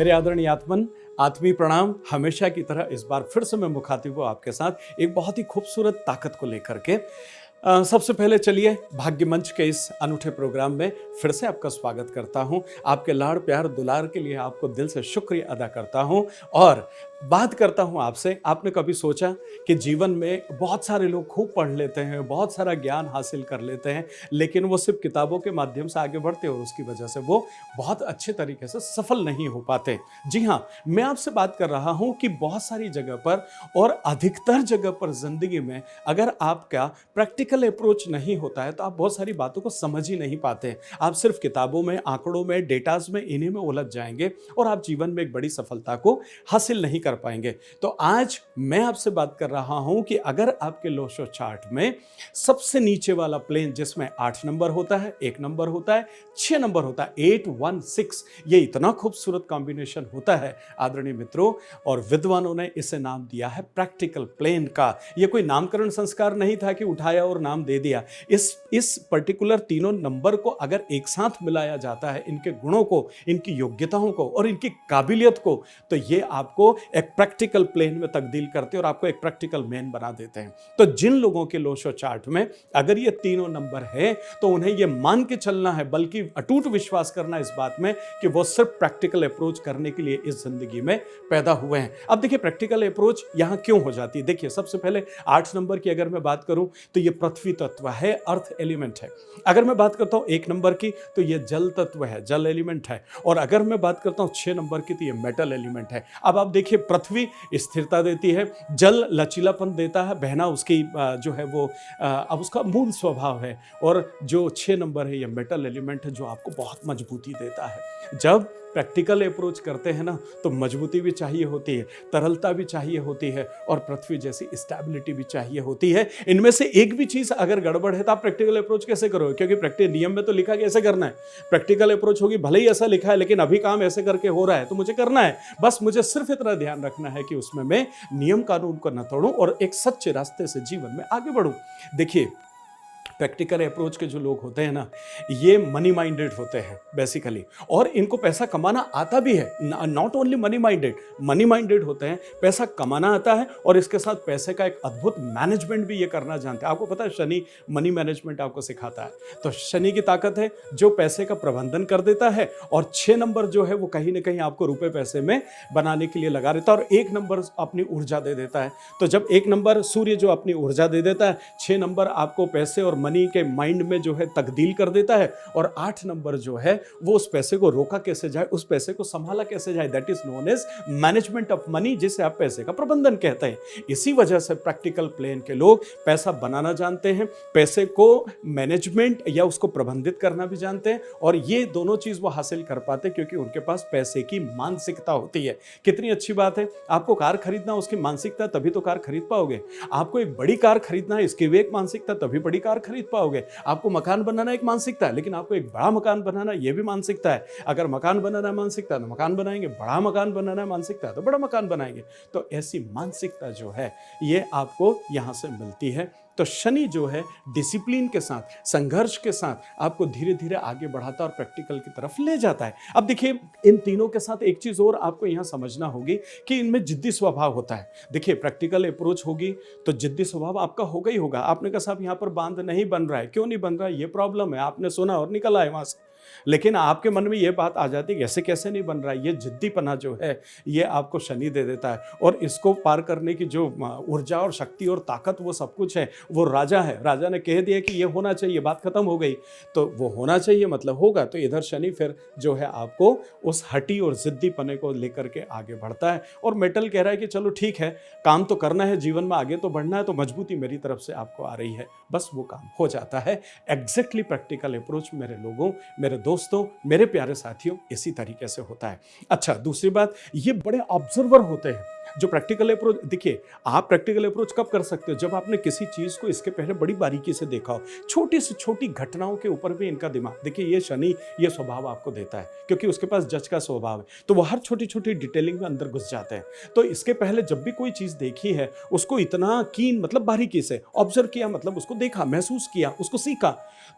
मेरे आदरणीय आत्मीय प्रणाम। हमेशा की तरह इस बार फिर से मैं मुखातिब हूँ आपके साथ एक बहुत ही खूबसूरत ताकत को लेकर के। सबसे पहले चलिए भाग्य मंच के इस अनूठे प्रोग्राम में फिर से आपका स्वागत करता हूँ। आपके लाड़ प्यार दुलार के लिए आपको दिल से शुक्रिया अदा करता हूँ और बात करता हूँ आपसे। आपने कभी सोचा कि जीवन में बहुत सारे लोग खूब पढ़ लेते हैं, बहुत सारा ज्ञान हासिल कर लेते हैं, लेकिन वो सिर्फ किताबों के माध्यम से आगे बढ़ते हैं और उसकी वजह से वो बहुत अच्छे तरीके से सफल नहीं हो पाते। जी हाँ, मैं आपसे बात कर रहा हूँ कि बहुत सारी जगह पर और अधिकतर जगह पर जिंदगी में अगर आपका प्रैक्टिकल अप्रोच नहीं होता है तो आप बहुत सारी बातों को समझ ही नहीं पाते। आप सिर्फ किताबों में, आंकड़ों में, डेटाज में, इन्हीं में उलझ जाएंगे और आप जीवन में एक बड़ी सफलता को हासिल नहीं कर पाएंगे। तो आज मैं आपसे बात कर रहा हूं कि अगर आपके लोशो चार्ट में सबसे नीचे वाला प्लेन जिसमें 8 नंबर होता है, 1 नंबर होता है, 6 नंबर होता है, 816, ये इतना खूबसूरत कॉम्बिनेशन होता है आदरणीय मित्रों, और विद्वानों ने इसे नाम दिया है प्रैक्टिकल प्लेन का। ये कोई नामकरण संस्कार नहीं था कि उठाया और नाम दे दिया। इस पर्टिकुलर तीनों नंबर को अगर एक साथ मिलाया जाता है, इनके गुणों को, इनकी योग्यताओं को और इनकी काबिलियत को, तो ये आपको एक प्रैक्टिकल प्लेन में तब्दील करते हैं और आपको एक प्रैक्टिकल मैन बना देते हैं। तो जिन लोगों के लोशो चार्ट में अगर ये तीनों नंबर है तो उन्हें ये मान के चलना है, बल्कि अटूट विश्वास करना इस बात में कि वो सिर्फ प्रैक्टिकल अप्रोच करने के लिए इस जिंदगी में पैदा हुए हैं। अब देखिए प्रैक्टिकल अप्रोच यहां क्यों हो जाती है। देखिए सबसे पहले 8 नंबर की अगर मैं बात करूं तो ये पृथ्वी तत्व है, अर्थ एलिमेंट है। अगर मैं बात करता हूं 1 नंबर की तो ये जल तत्व है, जल एलिमेंट है। और अगर मैं बात करता हूं 6 नंबर की तो ये मेटल एलिमेंट है। अब आप देखिए पृथ्वी स्थिरता देती है, जल लचीलापन देता है, बहना उसकी जो है वो अब उसका मूल स्वभाव है, और जो 6 नंबर है ये मेटल एलिमेंट है जो आपको बहुत मजबूती देता है। जब प्रैक्टिकल अप्रोच करते हैं ना तो मजबूती भी चाहिए होती है, तरलता भी चाहिए होती है और पृथ्वी जैसी स्टेबिलिटी भी चाहिए होती है। इनमें से एक भी चीज अगर गड़बड़ है तो आप प्रैक्टिकल अप्रोच कैसे करोगे, क्योंकि प्रैक्टिकल नियम में तो लिखा कि ऐसे करना है। प्रैक्टिकल अप्रोच होगी, भले ही ऐसा लिखा है लेकिन अभी काम ऐसे करके हो रहा है तो मुझे करना है। बस मुझे सिर्फ इतना ध्यान रखना है कि उसमें मैं नियम कानून को न तोड़ूं और एक सच्चे रास्ते से जीवन में आगे बढ़ूं। देखिए प्रैक्टिकल अप्रोच के जो लोग होते हैं ना, ये मनी माइंडेड होते हैं बेसिकली, और इनको पैसा कमाना आता भी है। नॉट ओनली मनी माइंडेड होते हैं, पैसा कमाना आता है और इसके साथ पैसे का एक अद्भुत मैनेजमेंट भी ये करना जानते हैं। आपको पता है शनि मनी मैनेजमेंट आपको सिखाता है। तो शनि की ताकत है जो पैसे का प्रबंधन कर देता है, और 6 नंबर जो है वो कहीं ना कहीं आपको रुपए पैसे में बनाने के लिए लगा देता है, और 1 नंबर अपनी ऊर्जा दे देता है। तो जब 1 नंबर सूर्य जो अपनी ऊर्जा दे देता है, 6 नंबर आपको पैसे और मनी के माइंड में जो है तब्दील कर देता है, और 8 नंबर जो है वो उस पैसे को रोका कैसे जाए, उस पैसे को संभाला कैसे जाए, that is known as management of money, जिसे आप पैसे का प्रबंधन कहते हैं। इसी वजह से प्रैक्टिकल प्लेन के लोग पैसा बनाना जानते हैं, पैसे को मैनेजमेंट या उसको प्रबंधित करना भी जानते हैं, और ये दोनों चीज वो हासिल कर पाते क्योंकि उनके पास पैसे की मानसिकता होती है। कितनी अच्छी बात है। आपको कार खरीदना, उसकी मानसिकता, तभी तो कार खरीद पाओगे। आपको एक बड़ी कार खरीदना है, इसकी भी एक मानसिकता, तभी बड़ी कार खरीद पाओगे। आपको मकान बनाना एक मानसिकता है, लेकिन आपको एक बड़ा मकान बनाना यह भी मानसिकता है। अगर मकान बनाना है मानसिकता तो मकान बनाएंगे, बड़ा मकान बनाना है मानसिकता है तो बड़ा मकान बनाएंगे। तो ऐसी मानसिकता जो है ये आपको यहां से मिलती है। तो शनि जो है डिसिप्लिन के साथ, संघर्ष के साथ आपको धीरे धीरे आगे बढ़ाता और प्रैक्टिकल की तरफ ले जाता है। अब देखिए इन तीनों के साथ एक चीज और आपको यहां समझना होगी कि इनमें जिद्दी स्वभाव होता है। देखिए प्रैक्टिकल अप्रोच होगी तो जिद्दी स्वभाव आपका होगा ही होगा। आपने कहा साहब यहां पर बांध नहीं बन रहा है, क्यों नहीं बन रहा है, ये प्रॉब्लम है, आपने सुना और निकल आए वहां से। लेकिन आपके मन में ये बात आ जाती है कि ऐसे कैसे नहीं बन रहा है। ये जिद्दीपना जो है ये आपको शनि दे देता है, और इसको पार करने की जो ऊर्जा और शक्ति और ताकत, वो सब कुछ है, वो राजा है। राजा ने कह दिया कि ये होना चाहिए, बात खत्म हो गई, तो वो होना चाहिए मतलब होगा। तो इधर शनि फिर जो है आपको उस हटी और जिद्दीपने को लेकर के आगे बढ़ता है, और मेटल कह रहा है कि चलो ठीक है, काम तो करना है, जीवन में आगे तो बढ़ना है, तो मजबूती मेरी तरफ से आपको आ रही है, बस वो काम हो जाता है। एग्जैक्टली प्रैक्टिकल अप्रोच मेरे लोगों, मेरे दोस्तों, मेरे प्यारे साथियों, इसी तरीके से होता है। अच्छा दूसरी बात, ये बड़े ऑब्जर्वर होते हैं। जो प्रैक्टिकल अप्रोच, देखिए आप प्रैक्टिकल अप्रोच कब कर सकते हो, जब आपने किसी चीज को इसके पहले बड़ी बारीकी से देखा हो। छोटी से छोटी घटनाओं के ऊपर भी इनका दिमाग, देखिए ये शनि ये स्वभाव आपको देता है क्योंकि उसके पास जज का स्वभाव है, तो वो हर छोटी छोटी डिटेलिंग में अंदर घुस जाते हैं। तो इसके पहले जब भी कोई चीज देखी है उसको इतना कीन मतलब बारीकी से ऑब्जर्व किया, मतलब उसको देखा, महसूस किया, उसको सीखा,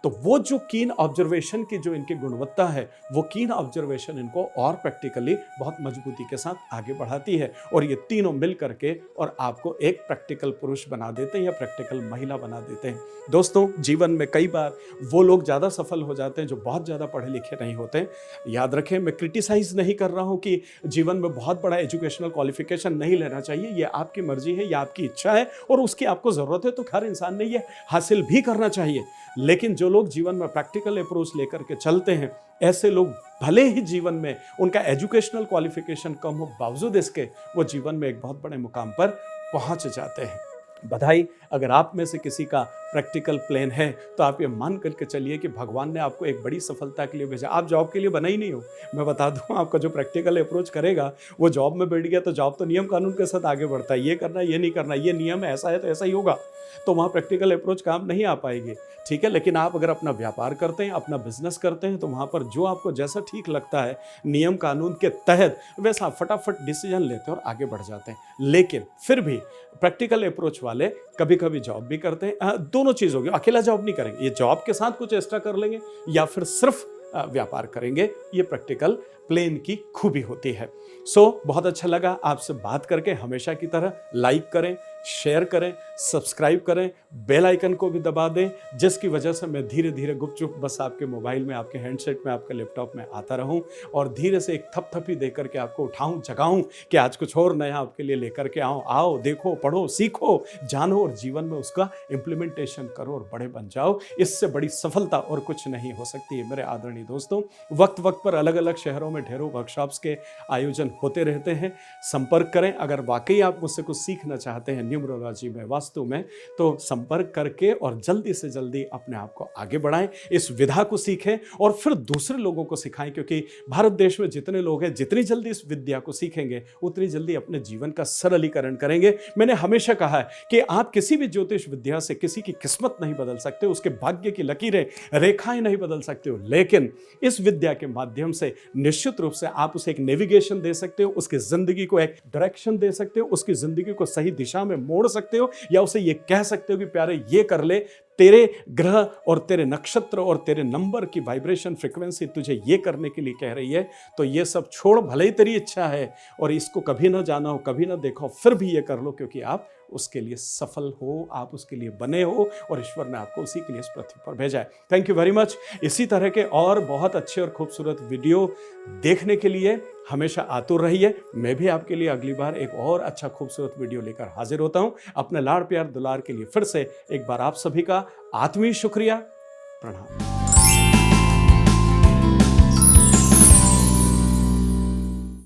तो वो जो कीन ऑब्जर्वेशन की जो इनकी गुणवत्ता है, वो कीन ऑब्जर्वेशन इनको और प्रैक्टिकली बहुत मजबूती के साथ आगे बढ़ाती है, और ये तीनों मिल करके और आपको एक प्रैक्टिकल पुरुष बना देते हैं या प्रैक्टिकल महिला बना देते हैं। दोस्तों, जीवन में कई बार वो लोग ज़्यादा सफल हो जाते हैं जो बहुत ज़्यादा पढ़े लिखे नहीं होते। याद रखें, मैं क्रिटिसाइज नहीं कर रहा हूँ कि जीवन में बहुत बड़ा एजुकेशनल क्वालिफिकेशन नहीं लेना चाहिए, ये आपकी मर्जी है, ये आपकी इच्छा है और उसकी आपको ज़रूरत है, तो हर इंसान ने ये हासिल भी करना चाहिए। लेकिन जो लोग जीवन में प्रैक्टिकल अप्रोच लेकर के चलते हैं, ऐसे लोग भले ही जीवन में उनका एजुकेशनल क्वालिफिकेशन कम हो, बावजूद इसके वो जीवन में एक बहुत बड़े मुकाम पर पहुंच जाते हैं। बधाई, अगर आप में से किसी का प्रैक्टिकल प्लान है तो आप ये मान करके चलिए कि भगवान ने आपको एक बड़ी सफलता के लिए भेजा। आप जॉब के लिए बना ही नहीं हो। मैं बता दूं, आपका जो प्रैक्टिकल अप्रोच करेगा वो जॉब में बैठ गया तो जॉब तो नियम कानून के साथ आगे बढ़ता है, ये करना ये नहीं करना, ये नियम है, ऐसा है तो ऐसा ही होगा, तो वहाँ प्रैक्टिकल अप्रोच काम नहीं आ पाएगी। ठीक है, लेकिन आप अगर अपना व्यापार करते हैं, अपना बिजनेस करते हैं, तो वहाँ पर जो आपको जैसा ठीक लगता है नियम कानून के तहत, वैसा फटाफट डिसीजन लेते हैं और आगे बढ़ जाते हैं। लेकिन फिर भी प्रैक्टिकल अप्रोच वाले कभी कभी जॉब भी करते हैं। दोनों चीज़ होगी, अकेला जॉब नहीं करेंगे, ये जॉब के साथ कुछ एक्स्ट्रा कर लेंगे या फिर सिर्फ व्यापार करेंगे। ये प्रैक्टिकल प्लेन की खूबी होती है। बहुत अच्छा लगा आपसे बात करके। हमेशा की तरह लाइक करें, शेयर करें, सब्सक्राइब करें, बेल आइकन को भी दबा दें, जिसकी वजह से मैं धीरे धीरे गुपचुप बस आपके मोबाइल में, आपके हैंडसेट में, आपके लैपटॉप में आता रहूं और धीरे से एक थपथपी दे करके आपको उठाऊं, जगाऊं कि आज कुछ और नया आपके लिए लेकर के आओ, देखो, पढ़ो, सीखो, जानो और जीवन में उसका इम्प्लीमेंटेशन करो और बड़े बन जाओ। इससे बड़ी सफलता और कुछ नहीं हो सकती है। मेरे आदरणीय दोस्तों, वक्त वक्त पर अलग अलग शहरों में ढेरों वर्कशॉप्स के आयोजन होते रहते हैं। संपर्क करें अगर वाकई आप मुझसे कुछ सीखना चाहते हैं न्यूमरोलॉजी में, वास्तु में, तो संपर्क करके और जल्दी से जल्दी अपने आप को आगे बढ़ाएं, इस विधा को सीखें और फिर दूसरे लोगों को सिखाएं, क्योंकि भारत देश में जितने लोग हैं, जितनी जल्दी इस विद्या को सीखेंगे उतनी जल्दी अपने जीवन का सरलीकरण करेंगे। मैंने हमेशा कहा है कि आप किसी भी ज्योतिष विद्या से किसी की किस्मत नहीं बदल सकते, उसके भाग्य की लकीरें, रेखाएं नहीं बदल सकते हो, लेकिन इस विद्या के माध्यम से निश्चित रूप से आप उसे एक नेविगेशन दे सकते हो, उसकी जिंदगी को एक डायरेक्शन दे सकते हो, उसकी जिंदगी को सही दिशा में मोड़ सकते हो, या उसे ये कह सकते हो कि प्यारे ये कर ले, तेरे ग्रह और तेरे नक्षत्र और तेरे नंबर की वाइब्रेशन फ्रीक्वेंसी तुझे ये करने के लिए कह रही है, तो ये सब छोड़, भले ही तेरी इच्छा है और इसको कभी ना जाना हो, कभी ना देखो, फिर भी ये कर लो, क्योंकि आप उसके लिए सफल हो, आप उसके लिए बने हो और ईश्वर ने आपको उसी के लिए इस पृथ्वी पर भेजा है। Thank you very much. इसी तरह के और बहुत अच्छे और खूबसूरत वीडियो देखने के लिए हमेशा आतुर रहिए। मैं भी आपके लिए अगली बार एक और अच्छा खूबसूरत वीडियो लेकर हाजिर होता हूं। अपने लाड़ प्यार दुलार के लिए फिर से एक बार आप सभी का आत्मीय शुक्रिया, प्रणाम।